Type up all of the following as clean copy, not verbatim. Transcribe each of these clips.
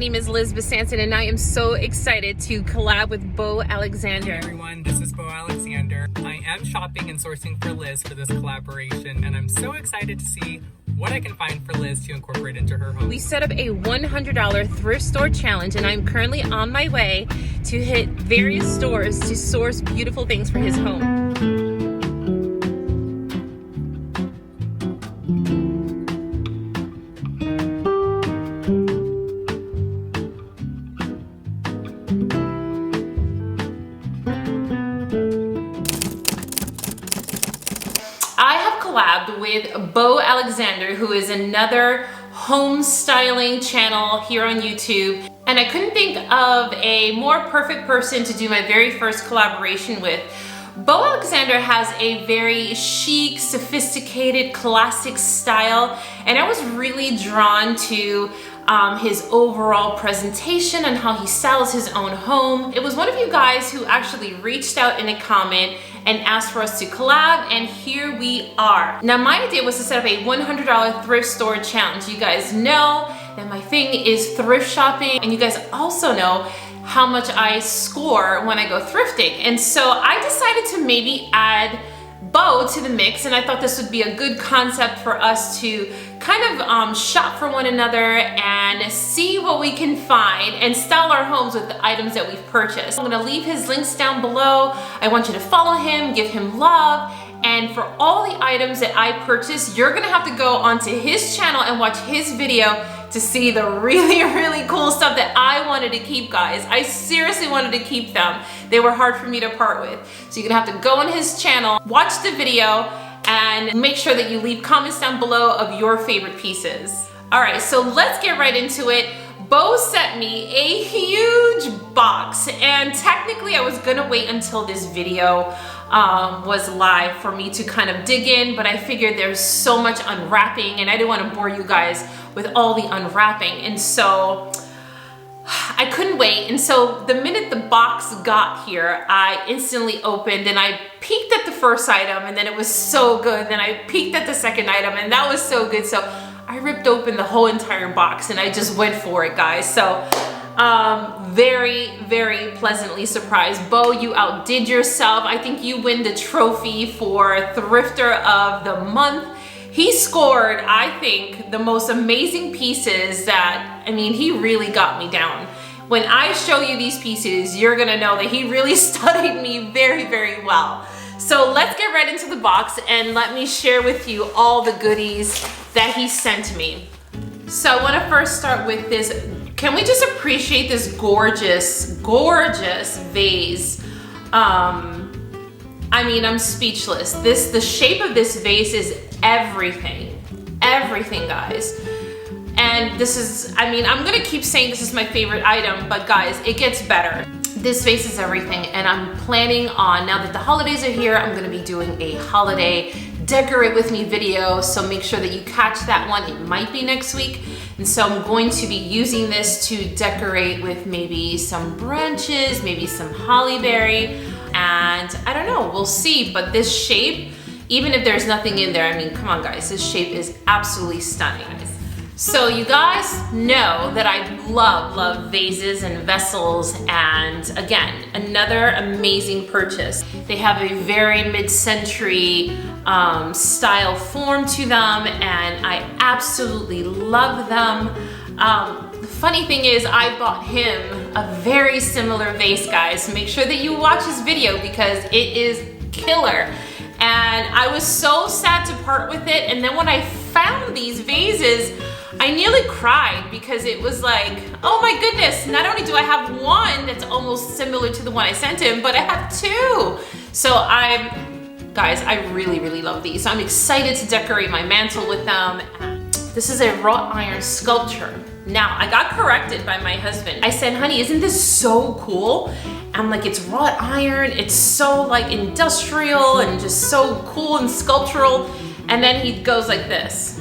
name is Liz Besanson and I am so excited to collab with Beau Alexander. Hey everyone, this is Beau Alexander. I am shopping and sourcing for Liz for this collaboration, and I'm so excited to see what I can find for Liz to incorporate into her home. We set up a $100 thrift store challenge and I'm currently on my way to hit various stores to source beautiful things for his home. I have collabed with Beau Alexander, who is another home styling channel here on YouTube. And I couldn't think of a more perfect person to do my very first collaboration with. Beau Alexander has a very chic, sophisticated, classic style. And I was really drawn to his overall presentation and how he styles his own home. It was one of you guys who actually reached out in a comment and asked for us to collab, and here we are. Now my idea was to set up a $100 thrift store challenge. You guys know that my thing is thrift shopping, and you guys also know how much I score when I go thrifting. And so I decided to maybe add Beau to the mix, and I thought this would be a good concept for us to kind of shop for one another and see what we can find and style our homes with the items that we've purchased. I'm gonna leave his links down below. I want you to follow him, give him love, and for all the items that I purchased, you're gonna have to go onto his channel and watch his video to see the really cool stuff that I wanted to keep, guys. I seriously wanted to keep them. They were hard for me to part with. So you're gonna have to go on his channel, watch the video, and make sure that you leave comments down below of your favorite pieces. All right, so let's get right into it. Beau sent me a huge box, and technically I was gonna wait until this video was live for me to kind of dig in, but I figured there's so much unwrapping and I didn't want to bore you guys with all the unwrapping, and so I couldn't wait. And so the minute the box got here, I instantly opened and I peeked at the first item, and then it was so good. Then I peeked at the second item and that was so good. So I ripped open the whole entire box and I just went for it, guys. So very pleasantly surprised. Beau, you outdid yourself. I think you win the trophy for Thrifter of the Month. He scored, I think, the most amazing pieces that, I mean, he really got me down. When I show you these pieces, you're gonna know that he really studied me very well. So let's get right into the box and let me share with you all the goodies that he sent me. So I wanna first start with this. Can we just appreciate this gorgeous vase? I mean, I'm speechless. The shape of this vase is everything, guys. And this is, I mean, I'm gonna keep saying this is my favorite item, but guys, it gets better. This vase is everything, and I'm planning on, now that the holidays are here, I'm gonna be doing a holiday decorate with me video, so make sure that you catch that one. It might be next week. And so I'm going to be using this to decorate with maybe some branches, maybe some holly berry, and I don't know, we'll see. But this shape, even if there's nothing in there, I mean, come on guys, this shape is absolutely stunning. So you guys know that I love vases and vessels, and again, another amazing purchase. They have a very mid-century style form to them, and I absolutely love them. The funny thing is, I bought him a very similar vase, guys. So make sure that you watch his video because it is killer. And I was so sad to part with it, and then when I found these vases, I nearly cried because it was like, oh my goodness, not only do I have one that's almost similar to the one I sent him, but I have two. So guys, I really love these. So I'm excited to decorate my mantle with them. This is a wrought iron sculpture. Now, I got corrected by my husband. I said, honey, isn't this so cool? I'm like, it's wrought iron, it's so like industrial and just so cool and sculptural. And then he goes like this.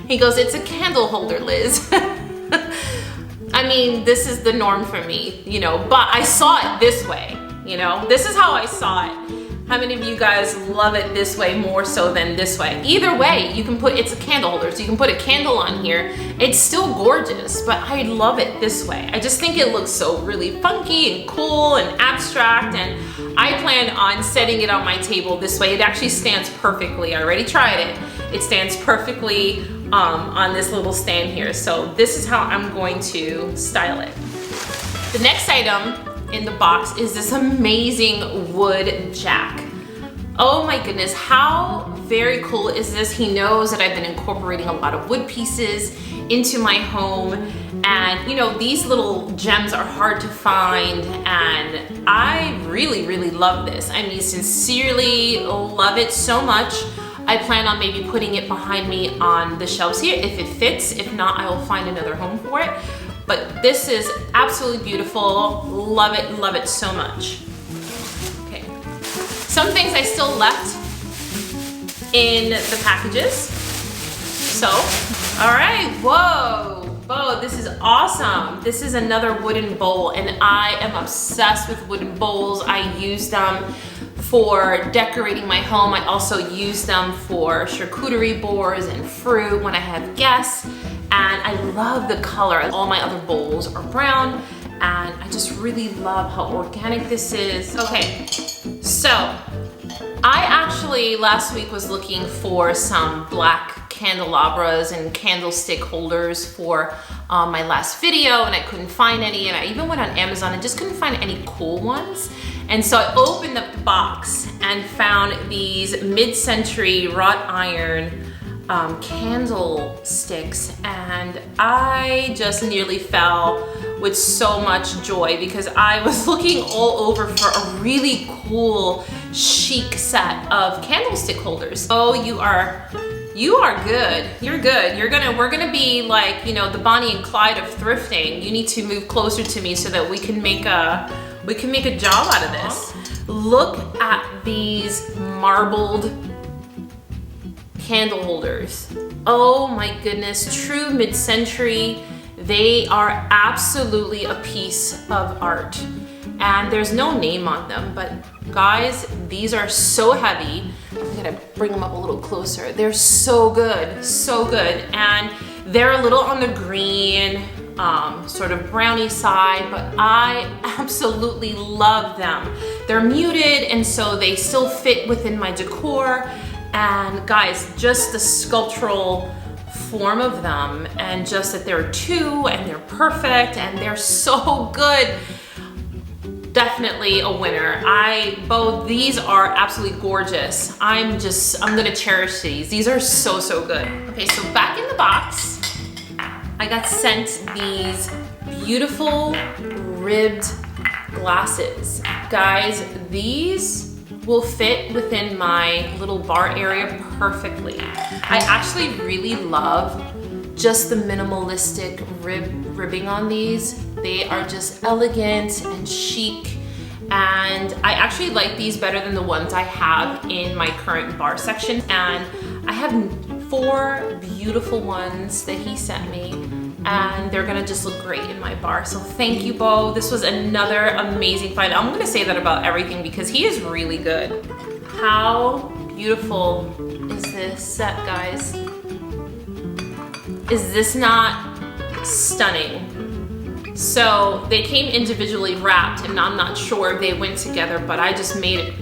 He goes, it's a candle holder, Liz. I mean, this is the norm for me, you know, but I saw it this way, you know, this is how I saw it. How many of you guys love it this way more so than this way? Either way, you can put, it's a candle holder, so you can put a candle on here. It's still gorgeous, but I love it this way. I just think it looks so really funky and cool and abstract, and I plan on setting it on my table this way. It actually stands perfectly. I already tried it. It stands perfectly on this little stand here. So this is how I'm going to style it. The next item in the box is this amazing wood jack. Oh my goodness, how very cool is this? He knows that I've been incorporating a lot of wood pieces into my home, and you know, these little gems are hard to find, and I really love this. I mean, sincerely love it so much. I plan on maybe putting it behind me on the shelves here if it fits. If not, I will find another home for it. But this is absolutely beautiful. Love it so much. Okay. Some things I still left in the packages. So, all right, whoa, Beau, this is awesome. This is another wooden bowl, and I am obsessed with wooden bowls. I use them for decorating my home. I also use them for charcuterie boards and fruit when I have guests. And I love the color. All my other bowls are brown, and I just really love how organic this is. Okay, so I actually last week was looking for some black candelabras and candlestick holders for my last video, and I couldn't find any, and I even went on Amazon and just couldn't find any cool ones. And so I opened up the box and found these mid-century wrought iron candlesticks, and I just nearly fell with so much joy because I was looking all over for a really cool chic set of candlestick holders. Oh, you are good. You're good. We're gonna be like, you know, the Bonnie and Clyde of thrifting. You need to move closer to me so that we can make a job out of this. Look at these marbled candle holders. Oh my goodness, true mid-century. They are absolutely a piece of art. And there's no name on them, but guys, these are so heavy. I'm gonna bring them up a little closer. They're so good, so good. And they're a little on the green, sort of brownie side, but I absolutely love them. They're muted, and so they still fit within my decor. And guys, just the sculptural form of them, and just that there are two, and they're perfect, and they're so good. Definitely a winner. Beau, these are absolutely gorgeous. I'm gonna cherish these. These are so good. Okay, so back in the box, I got sent these beautiful ribbed glasses. Guys, these will fit within my little bar area perfectly. I actually really love just the minimalistic ribbing on these. They are just elegant and chic, and I actually like these better than the ones I have in my current bar section. And I have 4 beautiful ones that he sent me, and they're gonna just look great in my bar. So thank you, Beau. This was another amazing find. I'm gonna say that about everything because he is really good. How beautiful is this set, guys? Is this not stunning? So they came individually wrapped, and I'm not sure if they went together, but I just made it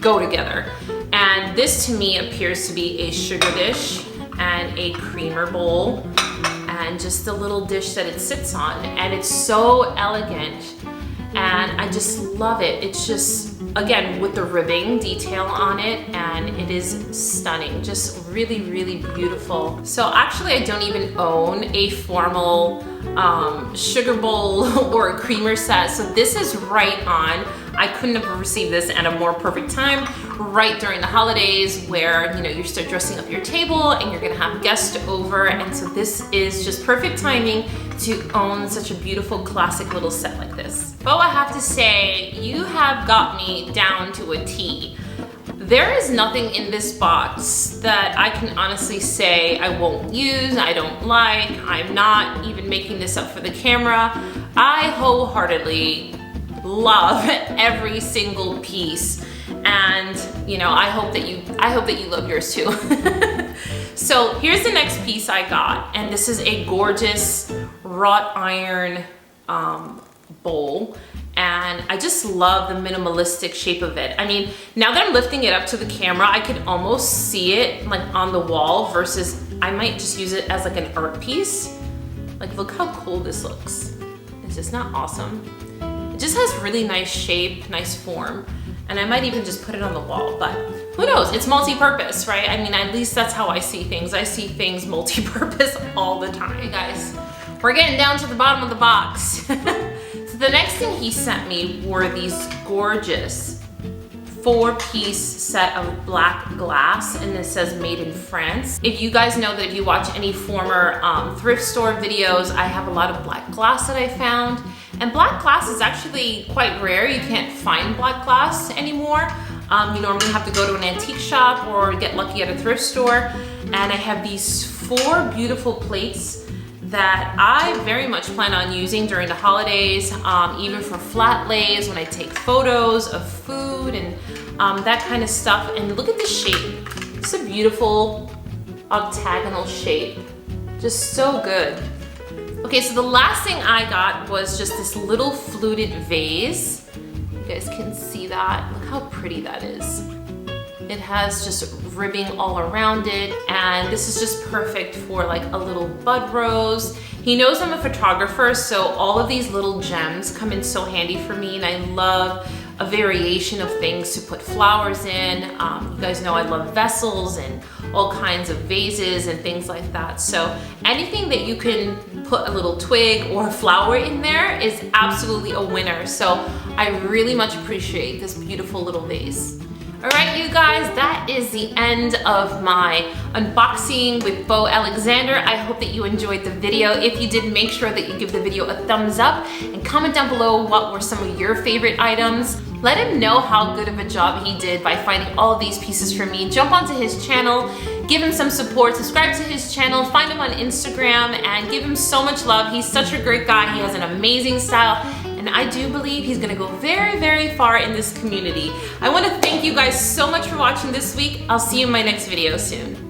go together. And this to me appears to be a sugar dish and a creamer bowl, and just the little dish that it sits on, and it's so elegant, and I just love it. It's just, again, with the ribbing detail on it, and it is stunning, just really beautiful. So actually I don't even own a formal sugar bowl or a creamer set, so this is right on. I couldn't have received this at a more perfect time, right during the holidays where, you know, you start dressing up your table and you're gonna have guests over, and so this is just perfect timing to own such a beautiful classic little set like this. Beau, I have to say, you have got me down to a T. There is nothing in this box that I can honestly say I won't use, I don't like. I'm not even making this up for the camera. I wholeheartedly love every single piece, And you know, I hope that you love yours too. So here's the next piece I got, and this is a gorgeous wrought iron bowl. And I just love the minimalistic shape of it. I mean, now that I'm lifting it up to the camera, I can almost see it like on the wall versus I might just use it as like an art piece. Like, look how cool this looks. Is this not awesome? It just has really nice shape, nice form. And I might even just put it on the wall, but who knows? It's multi-purpose, right? I mean, at least that's how I see things. I see things multi-purpose all the time. Hey guys, we're getting down to the bottom of the box. So the next thing he sent me were these gorgeous 4-piece set of black glass, and it says made in France. If you guys know that if you watch any former thrift store videos, I have a lot of black glass that I found. And black glass is actually quite rare. You can't find black glass anymore. You normally have to go to an antique shop or get lucky at a thrift store. And I have these 4 beautiful plates that I very much plan on using during the holidays, even for flat lays, when I take photos of food and that kind of stuff. And look at the shape. It's a beautiful octagonal shape. Just so good. Okay, so the last thing I got was just this little fluted vase. You guys can see that. Look how pretty that is. It has just ribbing all around it, and this is just perfect for like a little bud rose. He knows I'm a photographer, so all of these little gems come in so handy for me, and I love a variation of things to put flowers in. You guys know I love vessels and all kinds of vases and things like that. So anything that you can put a little twig or flower in there is absolutely a winner. So I really much appreciate this beautiful little vase. All right, you guys, that is the end of my unboxing with Beau Alexander. I hope that you enjoyed the video. If you did, make sure that you give the video a thumbs up and comment down below what were some of your favorite items. Let him know how good of a job he did by finding all of these pieces for me. Jump onto his channel, give him some support, subscribe to his channel, find him on Instagram, and give him so much love. He's such a great guy. He has an amazing style. And I do believe he's gonna go very, very far in this community. I wanna thank you guys so much for watching this week. I'll see you in my next video soon.